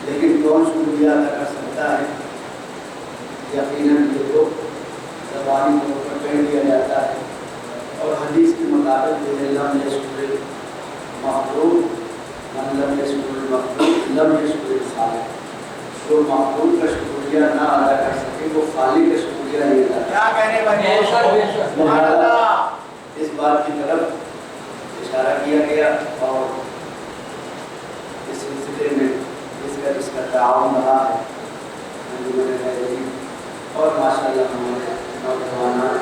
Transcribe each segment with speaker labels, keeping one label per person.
Speaker 1: لیکن کون شکریہ ادا کر سکتا ہے؟ یقیناً یہ تو زبانی طور پر کہہ دیا جاتا ہے، اور حدیث کے مطابق جو ہے لم یشکر مخلوق من لم یشکر المخلوق لم یشکر الخالق، جو مخلوق کا شکریہ نہ ادا کر سکے وہ خالق کا شکریہ نہیں ادا کر
Speaker 2: کیا کہنے
Speaker 1: لہٰذا اس بات کی طرف اشارہ کیا گیا، اور اس سلسلے میں اس کا تعاون رہا ہے اور ماشاء اللہ ہمارے نوجوان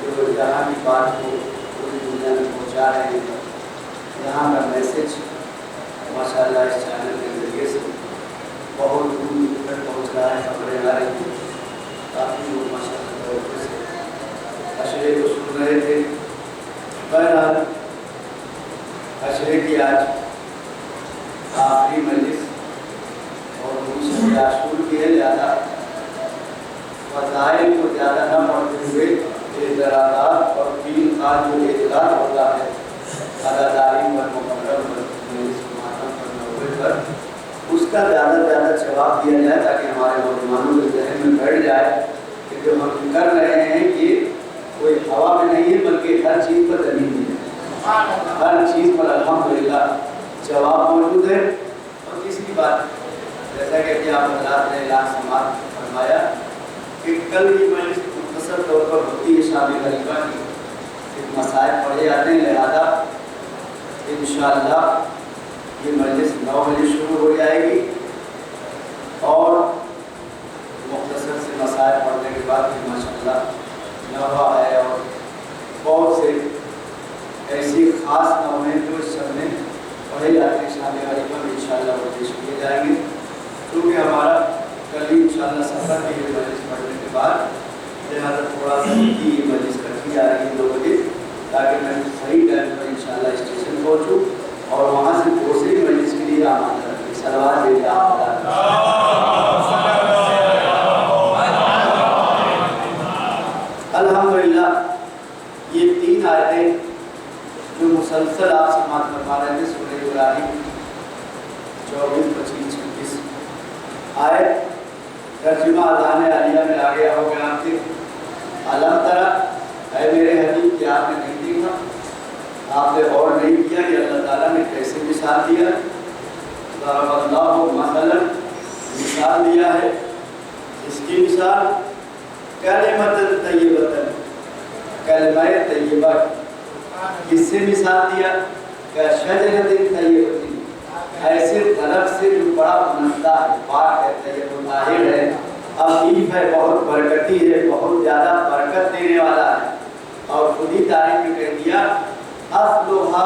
Speaker 1: جو جہاں کی بات کو پوری دنیا میں پہنچا رہے ہیں، یہاں کا میسج ماشاء اللہ اس چینل کے ذریعے سے بہت دور دور تک پہنچ رہا ہے، خبریں آ رہی ہیں، کافی لوگ ماشاء اللہ توجہ سے اشرے کو سن رہے تھے۔ بہرحال اشرے کی آج آخری مجلس اور دوسری عاشور کی ہے، لہٰذا فضائل کو زیادہ نہ پڑھتے ہوئے اعتراضات اور تین خاص جو اعتراض ہوتا ہے اداداری پر مقرر پر اس کا زیادہ سے زیادہ جواب دیا جائے تاکہ ہمارے نوجوانوں کے ذہن میں بیٹھ جائے کہ جو ہم کر رہے ہیں یہ کوئی ہوا میں نہیں ہے بلکہ ہر چیز پر دلیل ہے، ہر چیز پر الحمدللہ جواب موجود ہے۔ اور تیسری بات جیسا کہ آپ حضرات نے اعلان سماعت فرمایا کہ کل کی مجلس مختصر طور پر ہوتی ہے شام غریبہ کی، ایک مسائل پڑھے جاتے ہیں، لہذا انشاءاللہ یہ مجلس 9 بجے شروع ہو جائے گی اور مختصر سے مسائل پڑھنے کے بعد بھی ماشاءاللہ نوحہ ہے اور بہت سے ایسی خاص نوحے جو اس سب میں پڑھے جاتے ہیں شام غریبہ میں انشاءاللہ وہ پیش کیے جائیں گے، کیونکہ ہمارا کل ہی انشاءاللہ سفر کی یہ مجلس پڑھنے کے بعد لہٰذا تھوڑا سا یہ مجلس رکھی جا رہی ہے 2 بجے تاکہ میں صحیح ٹائم پر انشاءاللہ اسٹیشن پہنچوں اور وہاں سے دوسری مجلس کے لیے آمادہ رکھیں۔ صلوات دے الحمدللہ یہ 3 آیتیں جو مسلسل آپ سماعت فرما رہے تھے سورہ ابراہیم 24، 25، 26 آیت ترجمہ اذان عالیہ میں آ گیا ہوگا آپ کے علم ترا، اے میرے حبیب کیا آپ نے نہیں دیکھا، آپ نے غور نہیں کیا کہ اللہ تعالیٰ نے کیسے مثال دیا، ضرب اللہ مثلا مثال دیا ہے، اس کی مثال کلمۃ طیبۃ، کلمہ طیبہ، کس سے مثال دیا کشجرۃ طیبۃ، ایسے درخت سے جو بڑا پناہندہ ہے، پاک ہے، طیب و طاہر ہے، عفیف ہے، بہت برکتی ہے، بہت زیادہ برکت دینے والا ہے، اور خود ہی تعریف میں کہہ دیا اصلھا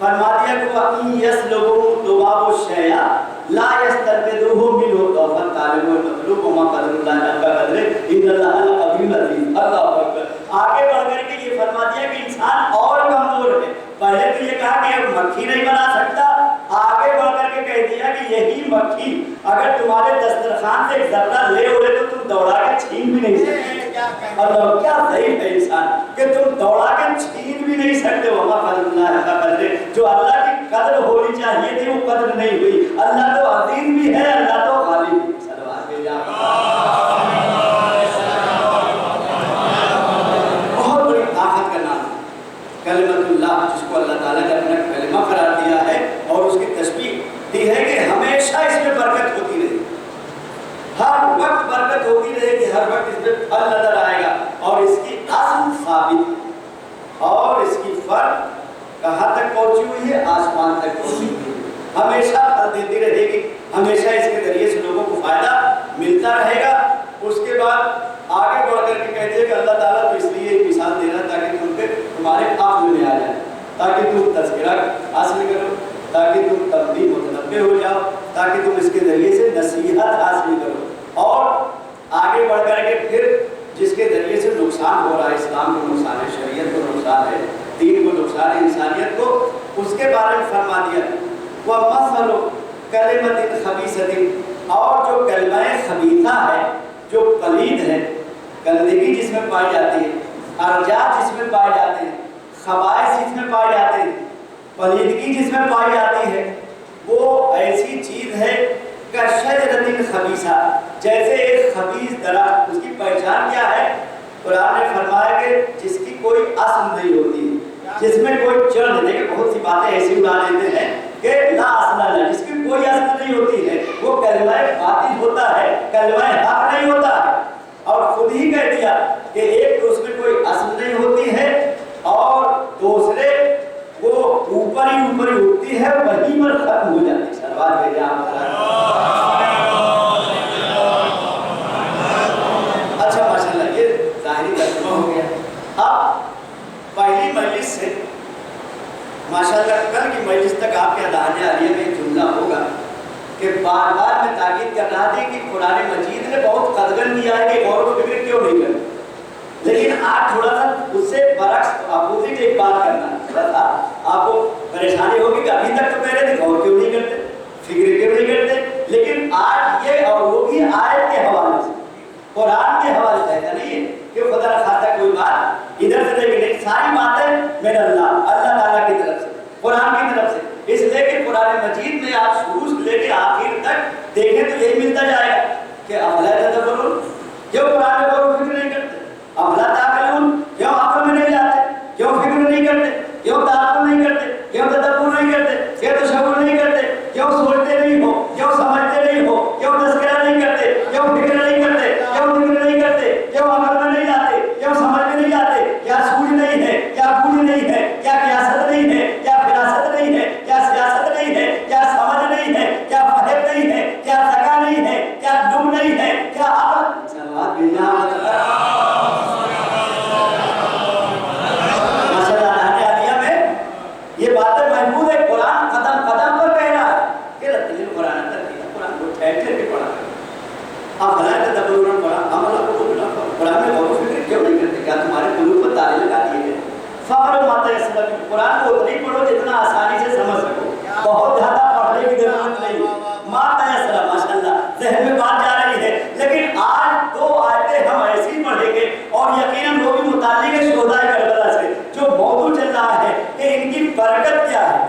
Speaker 1: فرما دیا کہ وَإِن يَسْلُبْهُمُ الذُّبَابُ الشَّيْءَ لَا يَسْتَنقِذُهُ مِنْهُ ضَعْفَ الطَّالِبِ وَالْمَطْلُوبِ وَمَا قَدَرُ اللَّهِ حَقَّ قَدْرِهِ إِنَّ اللَّهَ لَقَوِيٌّ عَزِيزٌ۔ اللہ اکبر۔ آگے بڑھ کر کے یہ فرما دیا کہ انسان اور کمزور ہے۔ پہلے تو یہ کہا کہ مکھی نہیں بنا سکتا، آگے بڑھ کر کے کہہ دیا کہ یہی مکھی اگر تمہارے دسترخوان سے ایک ذرہ لے اڑے تو تم دوڑا کے چھین بھی نہیں سکتے۔ اللہ کیا ضعیف ہے انسان کہ تم دوڑا کے چھین بھی نہیں سکتے ہو۔ وما قدر اللہ کا قدر، جو اللہ کی قدر ہونی چاہیے تھی وہ قدر نہیں ہوئی۔ اللہ تو عظیم بھی ہے، اللہ تو غالب بھی۔ صلوات بھیجا بہت بڑی طاقت کا نام کلمۃ اللہ، جس کو اللہ تعالیٰ نے اپنا کلمہ قرار دیا ہے اور اس کی تشبیہ دی ہے کہ ہمیشہ اس میں برکت ہوتی رہے، ہر وقت برکت ہوتی رہے گی، ہر وقت اس میں پھل نظر آئے گا، اور اس کی اصل ثابت ہے اور اس کی فرق کہاں تک پہنچی ہوئی ہے؟ آسمان تک پہنچی ہوئی ہے۔ ہمیشہ پھل دیتی رہے گی، ہمیشہ اس کے ذریعے سے لوگوں کو فائدہ ملتا رہے گا۔ اس کے بعد آگے بڑھ کر کے کہتے ہیں کہ اللہ تعالیٰ تو اس لیے ایک مثال دے رہا تاکہ تم پہ تمہارے عقل میں آ جائے، تاکہ تم تذکرہ حاصل کرو، تاکہ تم تنبیہ متنبہ ہو جاؤ، تاکہ تم اس کے ذریعے سے نصیحت حاصل کرو۔ اور آگے بڑھ کر کے پھر جس کے ذریعے سے نقصان ہو رہا ہے، اسلام کو نقصان ہے، شریعت کو نقصان ہے، دین کو نقصان ہے، انسانیت کو، اس کے بارے میں فرما دیا وَمَثَلُ كَلِمَةٍ خَبِيثَةٍ، اور جو کلمہ خبیثہ ہے، جو پلید ہے، گندگی جس میں پائی جاتی ہے، ارجاء جس میں پائے جاتے ہیں، خبائث جس میں پائے جاتے ہیں، پلیدگی جس میں پائی جاتی ہے، وہ ایسی چیز ہے کَشَجَرَةٍ خَبِیثَہ، جیسے ایک خبیث درخت۔ اس کی پہچان کیا ہے؟ قرآن نے فرمایا کہ جس کی کوئی اصل نہیں ہوتی، جس میں کوئی جڑ نہیں۔ دیکھیں بہت سی باتیں ایسی اڑا لیتے ہیں کہ لا اصل ہے، جس کی کوئی اصل نہیں ہوتی ہے، وہ کلمہ باطل ہوتا ہے، کلمہ حق نہیں ہوتا ہے۔ اور خود ہی کہہ دیا کہ ایک تو اس میں کوئی اصل نہیں ہوتی ہے، اور دوسرے وہ اوپر ہی اٹھتی ہے، وہیں پر ختم ہو جاتی ہے۔ صلوات بھیجا اچھا ماشاءاللہ، یہ ظاہری ترجمہ ہو گیا۔ اب پہلی مجلس سے ماشاءاللہ کل کی مجلس تک آپ کے اذہان عالیہ میں ایک جملہ ہوگا کہ بار بار میں تاکید کر رہا تھا کہ قرآن مجید نے بہت قدغن کیا ہے کہ غور و فکر کیوں نہیں کرتے، لیکن آج تھوڑا سا اس سے برعکس اپوزٹ ایک بات کرنا ہے۔ تھوڑا سا آپ کو پریشانی ہوگی کہ ابھی تک تو کہہ رہے تھے غور کیوں نہیں کرتے، فکر کیوں نہیں کرتے، لیکن آج یہ اور وہ بھی آیت کے حوالے سے، قرآن کے حوالے سے۔ ایسا نہیں ہے کہ خدا نخواستہ کوئی بات ادھر سے لے کے نہیں، ساری باتیں میرے اللہ تعالیٰ کی طرف سے، قرآن کی طرف سے۔ اس لیے کہ قرآن مجید میں آپ شروع سے لے کے آخر تک دیکھیں تو یہی ملتا جائے گا کہ افلا تدبرون، کیوں قرآن میں غور و فکر نہیں کرتے، افلا تعقلون، کیوں عقل میں نہیں لاتے، کیوں فکر نہیں کرتے، کیوں تعقل نہیں کرتے، کیوں تدبر نہیں کرتے، کیوں تشور نہیں کرتے، کیوں سوچتے نہیں ہو، کیوں سمجھتے نہیں ہو، کیوں تذکرہ نہیں کرتے، کیوں فکر نہیں کرتے، کیوں ذکر نہیں کرتے، کیوں عمل میں نہیں لاتے، کیوں سمجھ میں نہیں لاتے، کیا سوچ نہیں ہے، کیا بوجھ نہیں ہے، کیا قیاست نہیں ہے، کیا فراست نہیں ہے، کیا سیاست نہیں ہے، کیا سمجھ نہیں ہے، کیا فہم نہیں ہے، کیا ذکا نہیں ہے، کیا علم نہیں ہے، کیا عقل۔ صلوات بھیجا یہ باتیں محفوظ ہے، قرآن قدم قدم پر کہہ رہا ہے کہ رتل قرآن ترتیلا، قرآن کو ٹھہر ٹھہر کے پڑھا کرو۔ آپ بھلا تدبرون پڑھا، عمل کو بنا قرآن میں غور و فکر کیوں نہیں کرتے؟ کیا تمہارے قلوب پر تالے لگا دیے گئے؟ فقر ما تیسر، قرآن کو اتنی پڑھو جتنا آسانی سے سمجھ سکو، بہت زیادہ پڑھنے کی ضرورت نہیں۔ ما تیسر، ماشاءاللہ ذہن میں بات جا رہی ہے، لیکن آج دو آیتیں ہم ایسی پڑھیں گے اور یقیناً وہ بھی متعلق ہے شہداء کربلا سے، جو موضوع چل رہا ہے کہ ان کی برکت کیا ہے،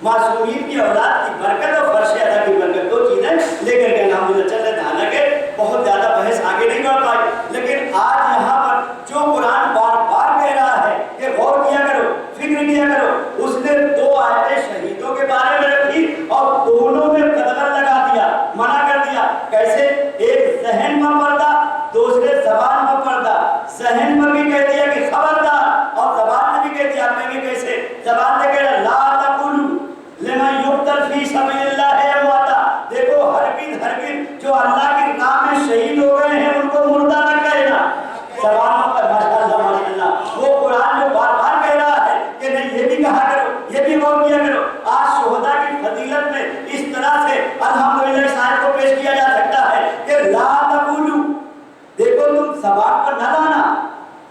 Speaker 1: معصومین کی اولاد کی برکت اور فرش ادا کی برکت، دو چیزیں لے کر کے الحمدللہ چل رہے تھے۔ حالانکہ بہت زیادہ بحث آگے نہیں بڑھ پائی، لیکن آج یہاں پر جو قرآن بار بار کہہ رہا ہے کہ غور کیا کرو، فکر کیا کرو، اس نے دو آیتیں شہیدوں کے بارے میں رکھی اور دونوں میں قدغن لگا دیا، منع کر دیا۔ کیسے؟ ایک ذہن پر پردہ، دوسرے زبان پر پردہ۔ ذہن پر بھی کہہ دیا کہ خبردار، اور زبان نے بھی کہہ دیا، آپ کہیں گے کیسے؟ زبان نے کہہ رہا لا تقولوا لمن يقتل في سبيل کرو. آج شہداء کی فضیلت میں اس طرح سے الحمدللہ اس آیت کو پیش کیا جا سکتا ہے کہ لا تقولوا، دیکھو تم سوال پر نہ لانا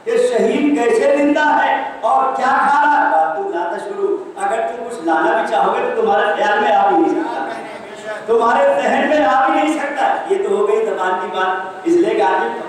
Speaker 1: کہ شہید کیسے زندہ ہے اور کیا کھا رہا ہے. بات لا تشعروا، اگر تم کچھ لانا بھی چاہو گے تو تمہارے خیال میں آ بھی نہیں سکتا، تمہارے ذہن میں آ بھی نہیں سکتا. یہ تو ہو گئی زبان کی بات. اس لیے کہ آدمی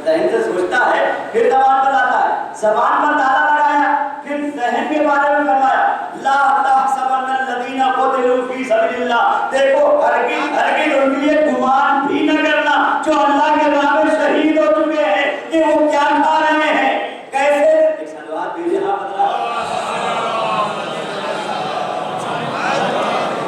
Speaker 1: ذہن سے سوچتا ہے پھر زبان پر لاتا ہے. زبان پر تالا لگایا پھر ذہن کے بارے میں فرمایا لا تحسبن الذین قتلوا فی سبیل اللہ. دیکھو ہرگز ہرگز ان کے لیے گمان بھی نہ کرنا جو اللہ کے راہ میں شہید ہو چکے ہیں کہ وہ کیا کھا رہے ہیں کیسے. ایک سلوات بھیجے ہاں بدلا.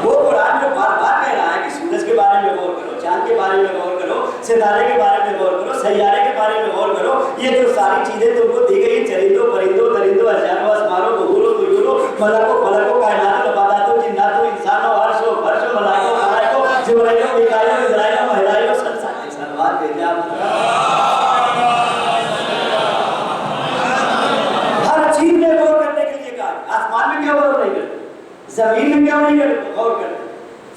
Speaker 1: وہ قرآن جو بار بار کہہ رہا ہے کہ سورج کے بارے میں غور کرو، چاند کے بارے میں غور کرو، ستارے کے بارے میں غور کرو، سیارے کے بارے میں غور کرو. یہ جو ساری چیزیں تم کو دی گئی، چرندوں پرندوں درندوں اشجاروں اسماروں بحوروں طیوروں ملکوں فلکوں کائناتوں نباتاتوں جناتوں انسانوں عرشوں فرشوں ملائکوں خلائقوں جبرائیلوں میکائیلوں اسرائیلوں مہرائیلوں سلوات بھیجے آپ. ہر چیز میں غور کرنے کے لیے کہا. آسمان میں کیوں غور نہیں کرتے؟ زمین میں کیوں نہیں غور کرتے؟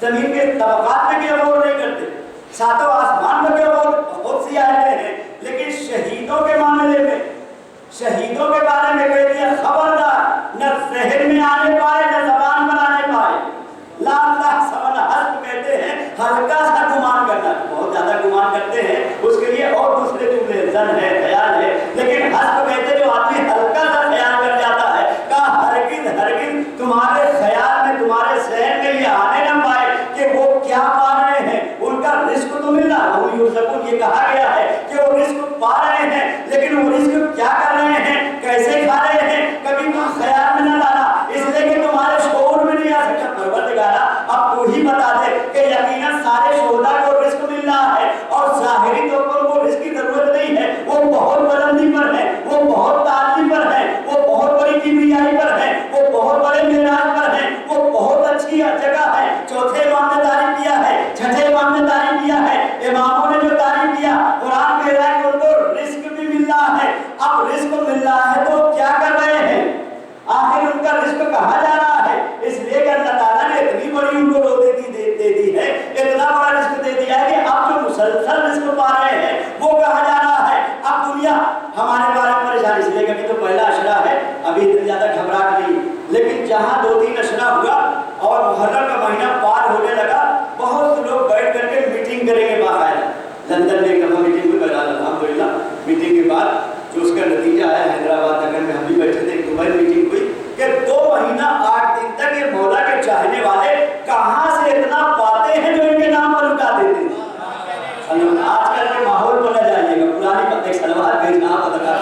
Speaker 1: زمین کے طبقات میں کیوں غور نہیں کرتے؟ ساتوں آسمان میں کیوں غور؟ بہت سی آیتیں ہیں لیکن شہیدوں کے معاملے میں شہیدوں کے بارے میں کہہ دیا خبردار نہ ذہن میں آنے پائے نہ زبان پر آنے پائے. لا تحسبن، حسب کہتے ہیں ہلکا سا گمان کرنا. بہت زیادہ گمان کرتے ہیں اس کے لیے اور دوسرے جملے زن ہے خیال ہے، لیکن حسب کہتے جو آدمی ہلکا سا خیال کر جاتا ہے کہا ہرگز ہرگز تمہارے خیال میں تمہارے ذہن میں یہ آنے نہ پائے کہ وہ کیا پا رہے ہیں. ان کا رزق تو مل رہا ہے، وہ یرزقون یہ کہا گیا ہے کہ وہ رزق پا رہے ہیں، لیکن وہ رزق کیا کر رہے ہیں کیسے کھا رہے ہیں کبھی تم خیال میں نہ لانا. اس لیے کہ تمہارے شعور میں نہیں آ سکتا. پروردگارا اب تو ہی بتا دے کہ یقیناً سارے شہداء کو رزق مل رہا ہے اور ظاہری طور پر وہ رزق کی ضرورت نہیں ہے. وہ بہت بلندی پر ہے، وہ بہت تعالی پر ہے، وہ بہت بڑی کبریائی پر ہے، وہ بہت بڑے معراج پر ہے، وہ بہت اچھی جگہ ہے. چوتھے امام نے تعریف کیا ہے، چھٹے امام نے تعریف کیا ہے، اماموں نے جو تعریف کیا قرآن کہہ رہا ہے کہ ان کو رزق بھی مل رہا ہے. اب رزق مل رہا ہے تو کیا کر رہے ہیں؟ آخر ان کا رزق کہاں جا رہا ہے؟ اس لیے کہ اللہ تعالیٰ نے اتنی بڑی ان کو دے دی ہے، اتنا بڑا رزق دے دیا ہے کہ اب جو مسلسل رزق پا رہے ہیں وہ کہاں جا رہا ہے. اب دنیا ہمارے بارے میں پریشان، اس لیے کہ ابھی تو پہلا اشرا ہے، ابھی اتنی زیادہ گھبراہٹ نہیں. لیکن جہاں 2-3 اشرا ہوا اور محرم کا مہینہ پار ہونے لگا بہت سے لوگ بیٹھ کر کے میٹنگ کریں گے باقاعدہ. لندن میں ایک دفعہ میٹنگ ہوئی، بہرحال الحمدللہ میٹنگ کے بعد جو اس کا نتیجہ ہے حیدرآباد نگر میں ہم بھی بیٹھے تھے، ایک دبئی میٹنگ ہوئی کہ 2 مہینہ 8 دن تک یہ مولا کے چاہنے والے کہاں سے اتنا پاتے ہیں جو ان کے نام پر لٹا دیتے ہیں. آج کل کے ماحول کو نہ جائیے گا، پرانی پتے سلوات بھیجنا پتا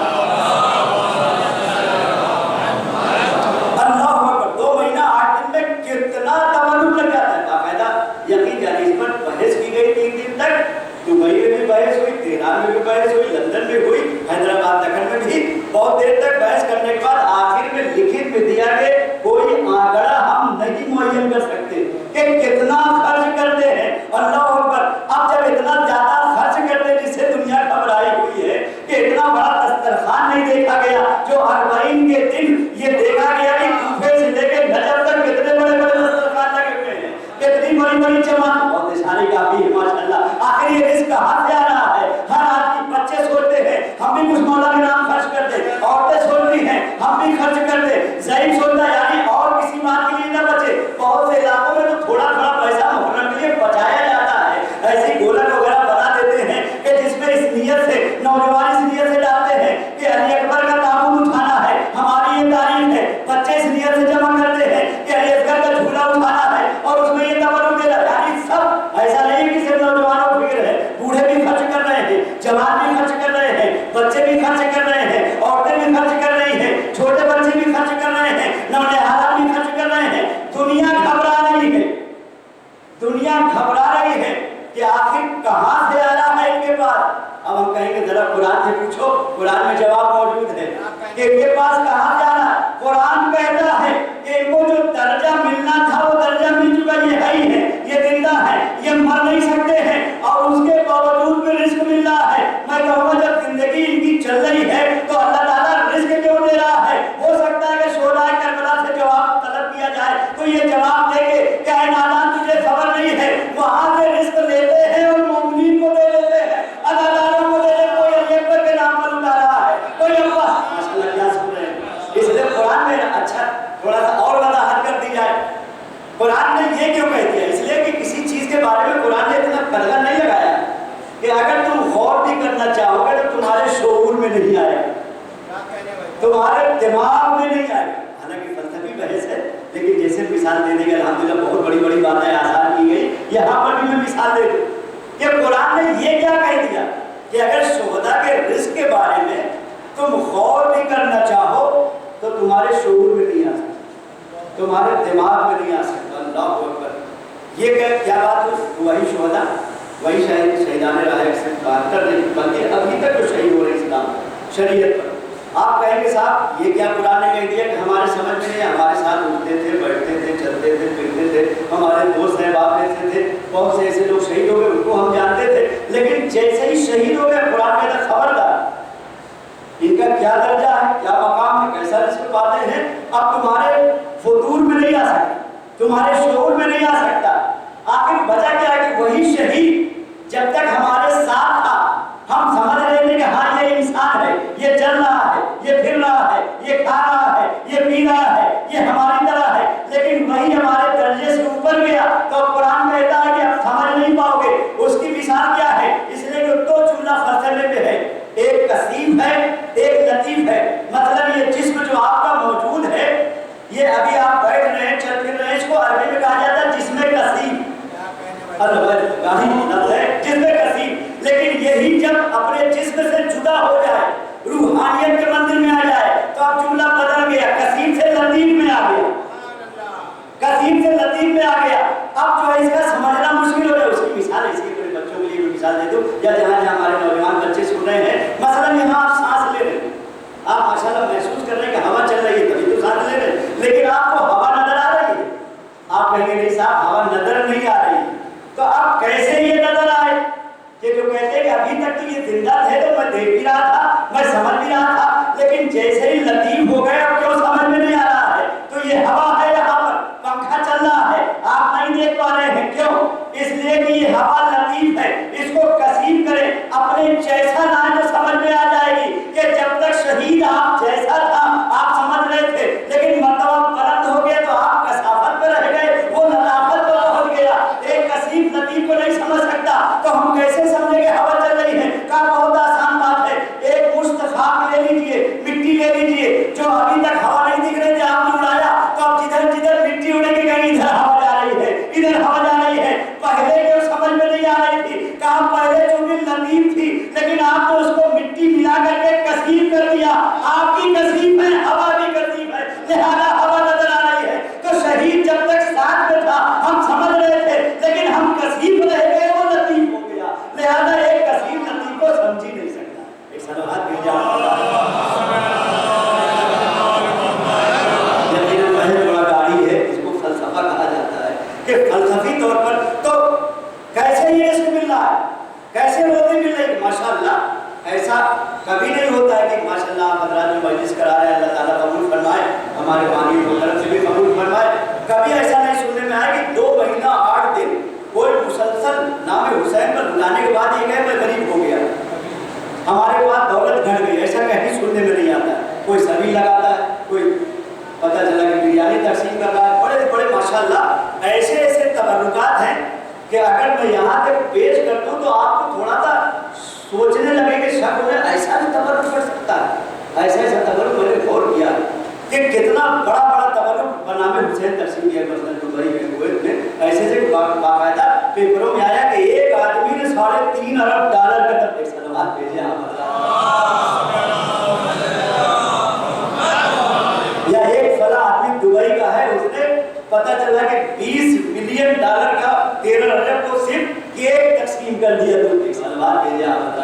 Speaker 1: اللہ اکبر. 2 مہینہ 8 دن میں کتنا تولد لگ جاتا ہے. باقاعدہ یقین جانے اس پر بحث کی گئی 3 دن تک. دبئی میں بھی بحث ہوئی، تہران میں بھی بحث ہوئی، لندن میں ہوئی، حیدرآباد نگر میں بھی بہت دیر تک بحث کرنے کے بعد آخر میں لکھت میں دیا کہ کوئی آنکڑا ہم نہیں معین کر سکتے کہ کتنا خرچ کرتے ہیں. اللہ اکبر. اب جب اتنا زیادہ خرچ کرتے جس سے دنیا گھبرائی ہوئی ہے کہ اتنا بڑا دسترخوان نہیں دیکھا گیا جو 40 کے دن یہ دیکھا گیا کہ کوفے سے لے کے نجف تک کتنے بڑے بڑے دسترخوان لگے ہوئے ہیں، کتنی بڑی بڑی جماعت. بہت اشارے کافی ہے ماشاءاللہ. آخر یہ رزق کہاں سے آ رہا ہے؟ ہر آدمی بچے سوچتے ہیں ہم بھی کچھ مولا کے نام خرچ کرتے، عورتیں سوچتی ہیں ہم بھی خرچ کرتے، ضعیف سوچتا ہے یعنی اور کسی بات کے لیے نہ بچے. بہت سے علاقوں میں تو تھوڑا تھوڑا پیسہ محرم کے لیے بچایا جاتا ہے. ایسی گولک وغیرہ بنا دیتے ہیں کہ جس میں اس نیت سے نوجوان اس نیت سے ڈالتے ہیں کہ علی اکبر کا تابوت اٹھانا ہے، ہماری یہ تعریف ہے. بچے اس نیت سے جمع کرتے ہیں کہ علی اکبر کا جھولا اٹھانا ہے اور اس میں یہ تبرک دے رہا ہے. یعنی سب ایسا نہیں کہ صرف نوجوانوں کو فکر ہے، بوڑھے بھی خرچ کر رہے ہیں، جوان بھی خرچ کر رہے ہیں، بچے بھی خرچ کر رہے ہیں، عورتیں بھی خرچ کر رہی ہیں، چھوٹے بچے بھی خرچ کر رہے ہیں، نونہالان بھی خرچ کر رہے ہیں. دنیا گھبرا رہی ہے، دنیا گھبرا رہی ہے کہ آخر کہاں سے آ رہا ہے ان کے پاس. اب ہم کہیں گے ذرا قرآن سے پوچھو، قرآن میں جواب موجود ہے کہ ان کے پاس کہاں سے آ رہا ہے. قرآن کہتا ہے کہ ان کو جو درجہ ملنا تھا وہ درجہ مل چکا. یہ ہے ہی ہے، یہ زندہ ہے، یہ مر نہیں سکتے ہیں اور اس کے باوجود بھی رزق مل رہا ہے. میں کہوں گا جب زندگی ان کی چل رہی ہے تو اللہ تعالیٰ رزق کیوں دے رہا ہے؟ ہو سکتا ہے کہ شہدائے کربلا سے جواب طلب کیا جائے تو یہ جواب قرآن نے یہ کیوں کہہ دیا؟ اس لیے کہ کسی چیز کے بارے میں قرآن نے اتنا پردہ نہیں لگایا کہ اگر تم غور بھی کرنا چاہو گے تو تمہارے شعور میں نہیں آئے گا، تمہارے دماغ میں نہیں آئے گا۔ حالانکہ فلسفی بحث ہے، لیکن جیسے مثال دینے کے الحمدللہ بہت بڑی بڑی باتیں آسان کی گئی، یہاں پر بھی میں مثال دے دوں کہ قرآن نے یہ کیا کہہ دیا کہ اگر شہداء کے رزق کے بارے میں تم غور بھی کرنا چاہو تو تمہارے شعور میں نہیں آ سکتا، تمہارے دماغ میں نہیں آ سکتا۔ اللہ اکبر، یہ کیا بات ہوئی؟ وہی شہداء، وہی شہیدان راہ سے 72 نہیں بلکہ ابھی تک جو شہید ہو رہے اسلام شریعت پر۔ آپ کہیں گے صاحب یہ کیا قرآن نے کہہ دیا کہ ہمارے سمجھ میں نہیں، ہمارے ساتھ اٹھتے تھے، بیٹھتے تھے، چلتے تھے، پھرتے تھے، ہمارے دوست احباب میں سے تھے، بہت سے ایسے لوگ شہید ہو گئے، ان کو ہم جانتے تھے، لیکن جیسے ہی شہید ہو گئے قرآن کہتا ہے خبردار، ان کا کیا درجہ ہے، کیا مقام ہے، کیسا رزق پاتے ہیں، اب تمہارے فطور میں نہیں آ سکتا، تمہارے شعور میں نہیں آ سکتا۔ آخر وجہ کیا ہے کہ وہی شہید جب تک ہمارے ساتھ تھا ہم سمجھ رہے تھے کہ ہاں یہ انسان ہے، یہ چل رہا ہے، یہ پھر رہا ہے، یہ کھا رہا ہے، یہ پی رہا ہے، یہ ہماری طرح ہے، لیکن وہی ہمارے درجے سے اوپر گیا تو قرآن کہتا ہے کہ آپ سمجھ نہیں پاؤ گے۔ اس کی مثال کیا ہے؟ اس لیے کہ دو جملہ فلسفے میں ہے، ایک کثیف ہے، ایک لطیف ہے۔ مطلب یہ جسم جو آپ کا موجود ہے، یہ ابھی آپ بیٹھ رہے ہیں، چل پھر رہے ہیں، اس کو عربی میں کہا جاتا ہے جسم کثیف، جسم کثیف۔ لیکن یہی جب اپنے جسم سے جدا ہو جائے، روحانیت کے مندر میں آ جائے تو اب جملہ بدل گیا، کثیف سے لطیف میں آ گیا، کثیف سے لطیف میں آ گیا۔ اب جو ہے اس کا سمجھنا مشکل ہو رہا ہے۔ اس کی مثال اسی کے بچوں کے لیے بھی مثال دے دوں، یا جہاں جہاں ہمارے نوجوان بچے سن رہے ہیں، مثلا یہاں آپ سانس لے رہے ہیں، آپ ماشاءاللہ محسوس کر رہے ہیں کہ ہوا چل رہی ہے تبھی تو سانس لے رہے ہیں، لیکن آپ کو ہوا نظر آ رہی ہے، آپ کہیں گے نہیں صاحب ہوا نظر نہیں آ رہی ہے، تو آپ کیسے یہ نظر آئے کہ جو کہتے ہیں کہ ابھی تک تو یہ زندہ تھے تو میں دیکھ بھی رہا تھا، میں سمجھ بھی رہا تھا، لیکن جیسے ہی لطیف ہو گئے اب کیوں سمجھ میں نہیں آ رہا ہے؟ تو یہ ہوا ہے، یہاں پر پنکھا چل رہا ہے، آپ نہیں دیکھ پا رہے ہیں، کیوں؟ اس لیے کہ یہ ہوا لطیف ہے، اس کو کثیف کریں، اپنے جیسا لائیں تو سمجھ میں آ جائے گی کہ جب تک شہید آپ جیسا تھا آپ سمجھ رہے تھے، لیکن مرتبہ بلند ہو گیا تو آپ کثافت پہ رہ گئے، وہ لطافت پہ پہنچ گیا۔ ایک کثیف لطیف کو نہیں سمجھ سکتا تو ہم کیسے سمجھیں کہ ہوا چل رہی ہے؟ کا بہت آسان بات ہے، ایک مشت خاک لے لیجئے، مٹی لے لیجئے، جو ابھی تک ہوا نہیں دکھ رہے تھے آپ نے اڑایا تو اب جدھر جدھر مٹی اڑے گی کہیں ادھر ہوا جا رہی ہے، ادھر ہوا جا رہی ہے، پہلے جو سمجھ میں نہیں آ رہی تھی، کہا پہلے جو بھی لطیف تھی لیکن آپ نے اس کو مٹی ملا کر کے کثیف کر دیا، آپ کی کثیف ہے، ہوا بھی کثیف ہے، لہذا ہوا نظر آ رہی ہے۔ تو شہید جب تک ساتھ میں تھا ہم سمجھ رہے تھے، لیکن ہم کثیف رہ گئے، وہ لطیف ہو گیا، لہذا ایک کثیف لطیف کو سمجھ ہی نہیں سکتا۔ ایک سلوات بھی جاؤ کہ فلسفی طور پر تو کیسے یہ رزق مل رہا ہے، کیسے روزی مل رہی ہے؟ ماشاءاللہ ایسا کبھی نہیں ہوتا ہے کہ ماشاءاللہ آپ حضرات جو مجلس کرا رہے ہیں اللہ تعالیٰ قبول فرمائے، ہمارے بانی کی طرف سے بھی قبول فرمائے۔ کبھی ایسا نہیں سننے میں آیا کہ 2 مہینہ 8 دن کوئی مسلسل نام حسین پر بلانے کے بعد یہ کہے میں غریب ہو گیا، ہمارے پاس دولت گھٹ گئی، ایسا کہیں سننے میں نہیں آتا ہے۔ کوئی سبھی لگاتا ہے، کوئی پتہ چلا کہ بریانی تقسیم کر رہا ہے، بڑے بڑے ماشاءاللہ ایسے ایسے تبرکات ہیں کہ اگر میں یہاں تک پیش کر دوں تو آپ کو تھوڑا سا سوچنے لگے کہ شک انہیں ایسا بھی تبرک کر سکتا ہے۔ ایسا ایسا تبرک میں نے غور کیا کہ کتنا بڑا بڑا تبرک بنام حسین تقسیم کیا، مثلا دبئی میں، کویت میں، ایسے ایسے باقاعدہ پیپروں میں آیا کہ ایک آدمی نے $3.5 ارب کا تب ایک سلوات بھیجے آپ دبئی کا ہے، اس نے پتہ چلا کہ $20 ملین کا 13 ارب کو صرف کیک تقسیم کر دیا، تو ایک سلوات بھیجے آپ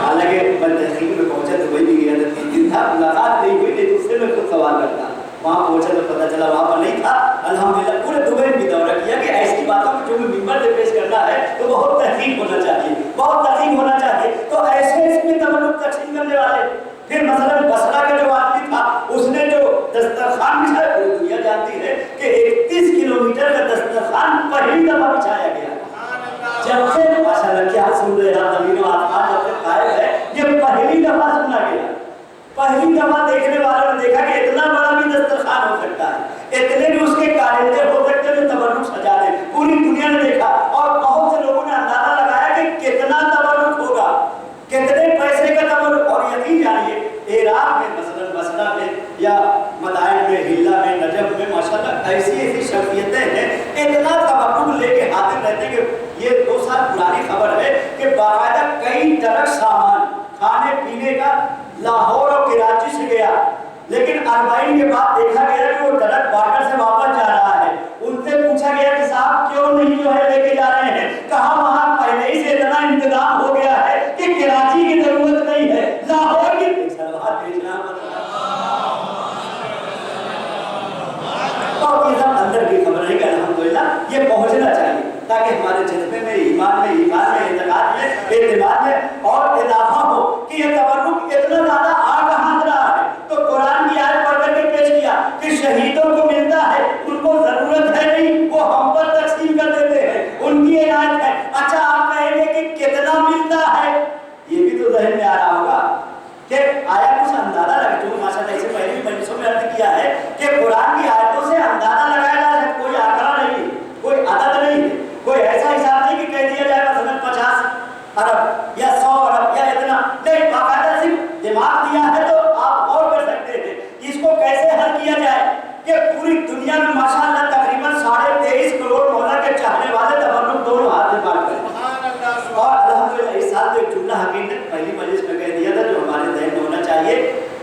Speaker 1: حالانکہ میں تحقیق میں پہنچا، دبئی بھی گیا تھا، 3 دن تھا، ملاقات نہیں ہوئی، نہیں تو اس سے میں خود سوال کرتا، وہاں پہنچا تو پتہ چلا وہاں پر نہیں تھا۔ الحمدللہ پورے دبئی میں دورہ کیا کہ ایسی باتوں کو جو ممبر سے پیش کرنا ہے تو بہت تحقیق ہونا چاہیے، بہت تحقیق ہونا چاہیے۔ تو ایسے اس میں تبرک تقسیم کرنے والے، پھر مثلا بصرہ کا جو آدمی تھا اس نے جو دسترخوان بچھایا، پوری دنیا جانتی ہے کہ 31 کلومیٹر کا دسترخوان پہلی دفعہ بچھایا گیا، جب سے ماشاءاللہ کیا سن رہے ہیں زمین و آسمان جب سے قائم ہے، یہ پہلی دفعہ سنا گیا۔ پہلی دفعہ دیکھنے والوں نے دیکھا کہ اتنا بڑا بھی یا مدائن میں، حلہ میں، نجف میں ماشاءاللہ ایسی ایسی شخصیتیں ہیں، اتنا تبرک لے کے حاضر رہتے ہیں کہ یہ 2 سال پرانی خبر ہے کہ باقاعدہ کئی ٹرک سامان کھانے پینے کا لاہور اور کراچی سے گیا، لیکن اربعین کے بعد دیکھا گیا کہ وہ ٹرک بارڈر سے واپس جا رہا ہے۔ ان سے پوچھا گیا کہ صاحب کیوں نہیں جو ہے لے کے جا رہے ہیں؟ کہا وہاں پہلے ہی سے اتنا انتظام ہو گیا ہے کہ کراچی کی ضرورت نہیں ہے، لاہور کی سلوات بھیجنا اور یہ سب اندر کی خبر ہے کہ الحمدللہ یہ پہنچنا چاہیے تاکہ ہمارے جذبے میں، ایمان میں، اعتقاد میں، اعتماد میں اور اضافہ ہو کہ یہ تبرک اتنا زیادہ آ کہاں رہا ہے۔ تو قرآن کی آیت پڑھ کر کے پیش کیا کہ شہیدوں کو ملتا ہے، ان کو ضرورت ہے نہیں، وہ ہم پر تقسیم کر دیتے ہیں، ان کی عنایت ہے۔ اچھا آپ کہیں گے کہ کتنا ملتا ہے؟ یہ بھی تو ذہن میں آ رہا ہوگا کہ آیا کچھ اندازہ لگا، جو ماشاءاللہ اس سے پہلے بھی مجلسوں میں عرض کیا ہے کہ قرآن کی آیتوں سے اندازہ لگایا جا سکتا، کوئی آنکڑا نہیں، کوئی عدد نہیں ہے، کوئی ایسا حساب نہیں کہ کہہ دیا جائے مثلا 50 ارب یا 100 ارب یا اتنا نہیں، باقاعدہ صرف دماغ دیا ہے تو آپ غور کر سکتے ہیں اس کو کیسے حل کیا جائے کہ پوری دنیا میں ماشاءاللہ تقریباً 23.5 کروڑ مولا کے چاہنے والے تبرک دونوں ہاتھ سے بانٹ کریں۔ اور الحمدللہ اس سال تو ایک جملہ حقیقت پہلی مجلس میں کہہ دیا تھا جو ہمارے ذہن میں ہونا چاہیے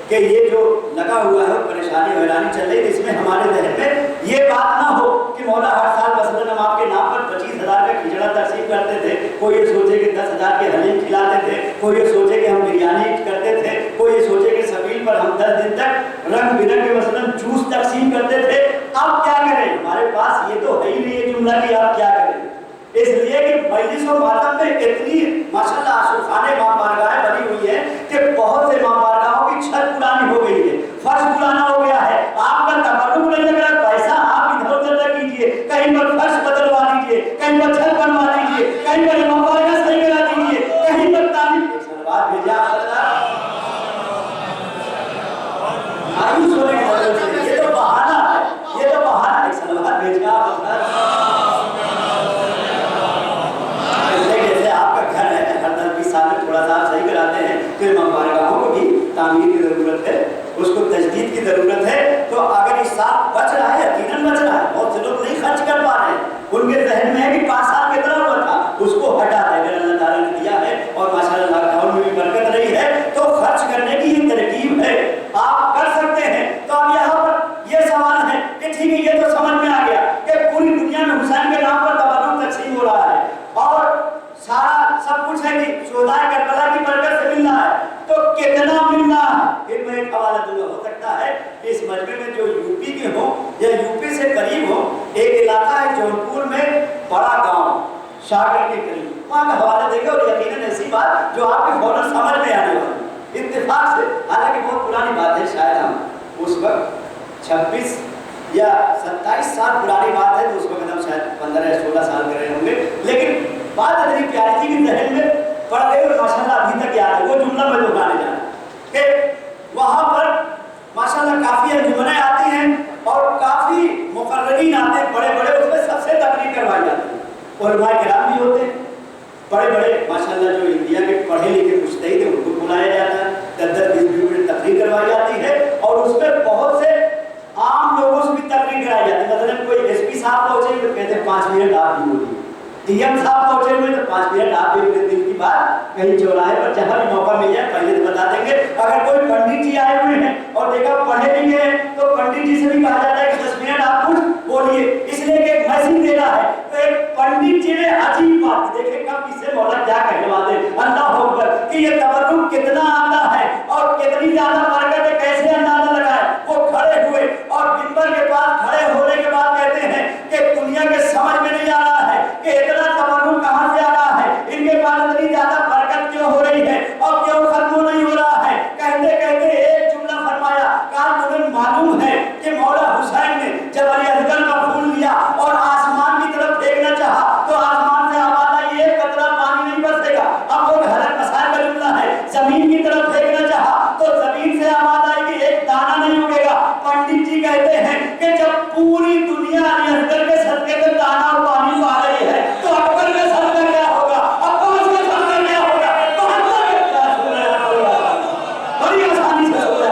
Speaker 1: کہ یہ جو لگا ہوا ہے پریشانی حیرانی چل رہی ہے، اس میں ہمارے ذہن میں یہ بات نہ ہو کہ مولا ہر سال مثلاً ہم آپ کے نام پر 25,000 کا کھچڑا تقسیم کرتے تھے، کوئی یہ سوچے کہ 10,000 کے حلیم کھلاتے تھے، کوئی یہ سوچے کہ ہم بریانی کرتے تھے، کوئی یہ سوچے کہ سبیل پر ہم 10 دن تک رنگ برنگ کے مثلاً جوس تقسیم کرتے تھے۔ اب کیا کریں؟ ہمارے پاس یہ تو ہے ہی نہیں یہ جملہ کہ آپ کیا کریں، اس لیے کہ مجلس و ماتم میں اتنی ماشاءاللہ آشوخانہ امام بارگاہیں بنی ہوئی ہے کہ بہت سے امام بارگاہوں کی چھت پرانی ہو گئی ہے، فرش پرانا ہو گیا ہے، آپ کا تبرک نہیں لگ رہا، پیسہ آپ ادھر ادھر نہ کیجیے، کہیں پر فرش بدلوا دیجیے، کہیں پر چھت بنوا دیجیے، کہیں پر امام بارگاہ صحیح کرا دیجیے، کہیں پر تعلیم سلوات بھیجا مایوس ہونے کی ضرورت ہے، یہ تو بہانہ ہے، یہ تو بہانہ ہے، سلوات بھیجا تھوڑا سا صحیح کراتے ہیں تو امام بارگاہوں کو بھی تعمیر کی ضرورت ہے، اس کو تجدید کی ضرورت ہے۔ تو اگر اس سال بچ رہا ہے، یقیناً بچ رہا ہے، بہت سے لوگ نہیں خرچ کر پا رہے ہیں، ان کے ذہن میں ہے کہ 5 سال کتنا ہوا تھا، اس کو ہٹا دے، اگر اللہ تعالیٰ نے دیا ہے اور ماشاءاللہ لاک ڈاؤن میں بھی برکت رہی ہے تو خرچ کرنے کی یہ ترکیب ہے، آپ کر سکتے ہیں۔ تو اب یہاں پر یہ سوال ہے کہ ٹھیک ہے یہ تو سمجھ میں آ گیا کہ پوری دنیا میں حسین کے نام پر تبرک تقسیم ہو رہا ہے اور سارا سب کچھ ہے کہ شہدائے کربلا کی برکت سے مل رہا ہے، تو کتنا مل رہا ہے؟ پھر میں ایک حوالہ دوں گا، ہو سکتا ہے کہ اس مجمع میں جو یو پی کے ہوں یا یو پی سے قریب ہوں، ایک علاقہ ہے جونپور میں بڑا گاؤں شاگر کے قریب، وہاں کا حوالہ دے گا اور یقیناً ایسی بات جو آپ کے فوراً سمجھ میں آنے والی اتفاق سے، حالانکہ بہت پرانی بات ہے، شاید ہم اس وقت 26 یا 27 سال پرانی بات ہے، تو اس وقت ہم شاید 15 یا 16 سال کر رہے ہوں گے، لیکن بات اتنی پیاری تھی کہ ذہن میں پڑ گئی اور ماشاءاللہ ابھی تک یاد ہے۔ وہ جملہ میں دہرانے جا رہا کہ وہاں پر ماشاءاللہ کافی انجمنیں آتی ہیں اور کافی مقررین آتے ہیں بڑے بڑے، اس میں سب سے تقریر کروائی جاتی ہے، علماء کرام بھی ہوتے ہیں بڑے بڑے ماشاءاللہ جو انڈیا کے پڑھے لکھے مجتہد ہیں ان کو بلایا جاتا ہے، 10-20 منٹ تقریر کروائی جاتی ہے اور اس میں بہت سے عام لوگوں سے بھی تقریر کرائی جاتی ہے۔ مثلا کوئی ایس پی صاحب پہنچے تو کہتے ہیں 5 منٹ آپ بھی بولیے، ڈی ایم صاحب پہنچے ہوئے تو 5 منٹ آپ بھی اپنے دل کی بات کہیں چوراہے پر جہاں بھی موقع مل جائے پہلے تو بتا دیں گے۔ اگر کوئی پنڈت جی آئے ہوئے ہیں اور دیکھا پڑھے لکھے ہیں تو پنڈت جی سے بھی کہا جاتا ہے کہ 10 منٹ آپ کچھ بولیے، اس لیے کہ ایک میسج دینا ہے۔ تو ایک پنڈت جی نے عجیب بات دیکھے کب کس سے مولا کیا کہنے والے، اللہ اکبر، کہ یہ تبرک کتنا آتا ہے اور کتنی زیادہ برکت ہے، کیسے اندازہ لگائے۔ وہ کھڑے ہوئے اور منبر کے پاس کھڑے ہونے کے بعد کہتے ہیں کہ دنیا کے سمجھ میں نہیں آ رہا ہے کہ اتنا تبرک کہاں سے آ رہا ہے، ان کے پاس اتنی زیادہ برکت کیوں ہو رہی ہے اور کیوں ختم نہیں ہو رہا ہے۔ کہتے کہتے ایک جملہ فرمایا، کہا تمہیں معلوم ہے کہ مولا حسین نے جب علی اصغر کا خون لیا اور آسمان کی طرف پھینکنا چاہا تو آسمان سے آواز آئی ایک قطرہ پانی نہیں برسے گا۔ اب وہ حضرت مسائل کا جملہ ہے، زمین کی طرف پھینکنا چاہا تو زمین سے آواز آئی کہ ایک دانہ نہیں اگے گا۔ پنڈت جی کہتے ہیں کہ جب پوری دنیا علی اصغر کے صدقے سے دانہ اور پانی پا رہی ہے تو اکبر کے صدقے کیا ہوگا، عباس کے صدقے کیا ہوگا، محمد کے کیا ہوگا، بڑی آسانی سے ہو گیا۔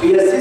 Speaker 1: PSC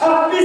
Speaker 1: 26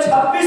Speaker 1: 26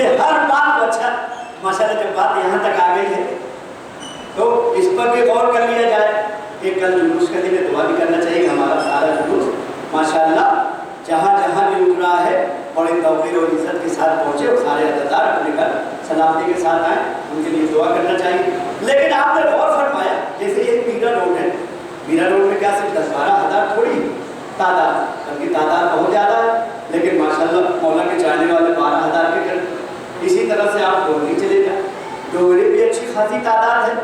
Speaker 1: کہ ہر بات کو اچھا ماشاءاللہ جب بات یہاں تک آ گئی ہے تو اس پر بھی غور کر لیا جائے کہ کل جلوس کا دن ہے، دعا بھی کرنا چاہیے کہ ہمارا سارا جلوس ماشاءاللہ جہاں جہاں بھی اتر رہا ہے بڑے توقیر اور عزت کے ساتھ پہنچے اور سارے عزتدار اپنے گھر سلامتی کے ساتھ آئیں، ان کے لیے دعا کرنا چاہیے۔ لیکن آپ نے غور فرمایا جیسے یہ میرا روڈ ہے، میرا روڈ میں کیا صرف 10-12 ہزار تھوڑی تعداد، بلکہ تعداد بہت زیادہ ہے، لیکن ماشاءاللہ مولا کے چاہنے والے 12,000 کے قریب۔ اسی طرح سے آپ ڈوگری چلے جائیں، ڈوگری بھی اچھی خاصی تعداد ہے،